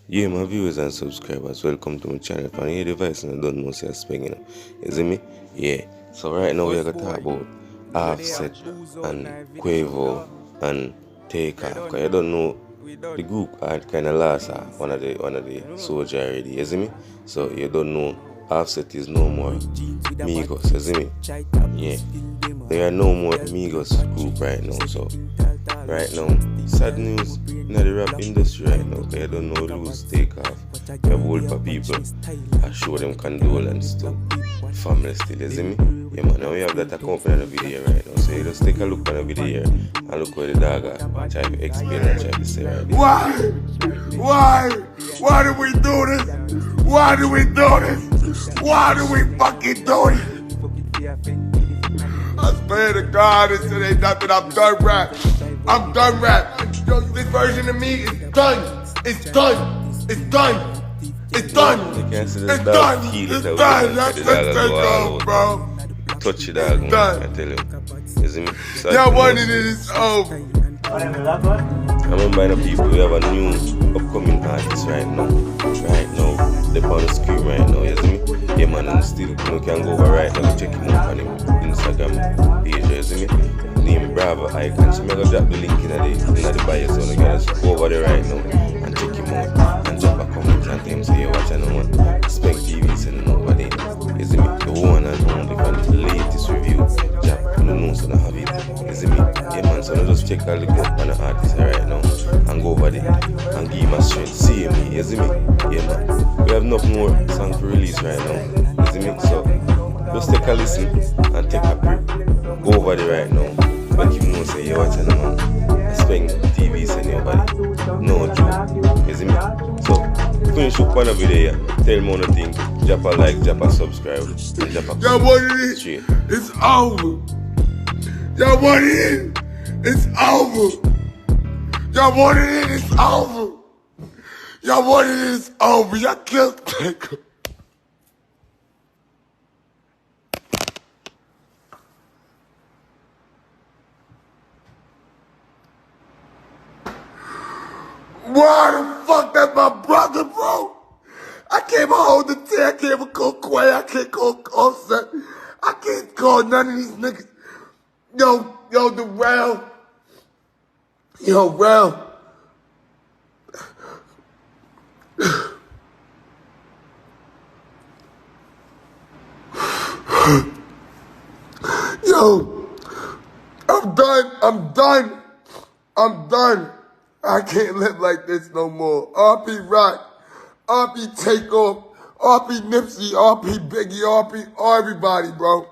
Yeah, my viewers and subscribers, welcome to my channel. If any device and I don't know, say I'm speaking. You see me? Yeah. So right now we are going to talk about Offset and Quavo and Takeoff. Cause you don't know the group had kind of lost one of the soldier already. You see me? So you don't know Offset is no more migos. You see me? Yeah. There are no more migos group right now. So right now, sad news in the rap industry right now, because you don't know lose Takeoff. You have whole for people. I show them condolence to family still, you see me? Yeah man, now we have that accompanying the video right now. So you just take a look at the video and look where the dog are try to explain and try to say right there. Why do we do this? Why do we do this? Why do we fucking do it? I swear to God, this shit ain't nothing. I'm done rap. I'm done rap. Yo, this version of me is done. It's done. It's done. It's done. It's done. It's done. That's Takeoff, bro. Touch it, dog, man. I tell you. You see me? So y'all wanted it, it's over. I remember the people, we have a new upcoming artist right now. Right now, they're on the screen right now, you see me? Yeah man, and still you can go over right now and check him out on him Instagram page, you see me? Name Bravo Icon. So I'm gonna drop the link in the bio so you can just go over there right now and check him out and drop a comment and tell him say you're watching on Spec TV sending over there. You see me? The one and only from the latest review. Drop no notes on the have it. You see me? Yeah man, so now just check a look at the artist right now and go over there and give him a strength. See me, you see me? Yeah man. We have enough more songs to release right now. You see me? So just take a listen and take a break. Go over there right now. Make him know say you're watching man. Spend TV send nobody. No joke. You see me? So finish up on the video. Tell me one thing. Drop a like, drop a subscribe, and drop a y'all wanted it. Straight. It's over. Y'all wanted it. It's over. Y'all wanted it. It's over. Y'all wanted it. It's over. Y'all killed Takeoff. Why the fuck that's my brother, bro? I can't even hold the T, I can't even call Quay, I can't call Offset, I can't call none of these niggas. Yo, the Rail. Yo, Rail. Yo, I'm done. I can't live like this no more. RP Rock, RP Takeoff, RP Nipsey, RP Biggie, RP everybody, bro.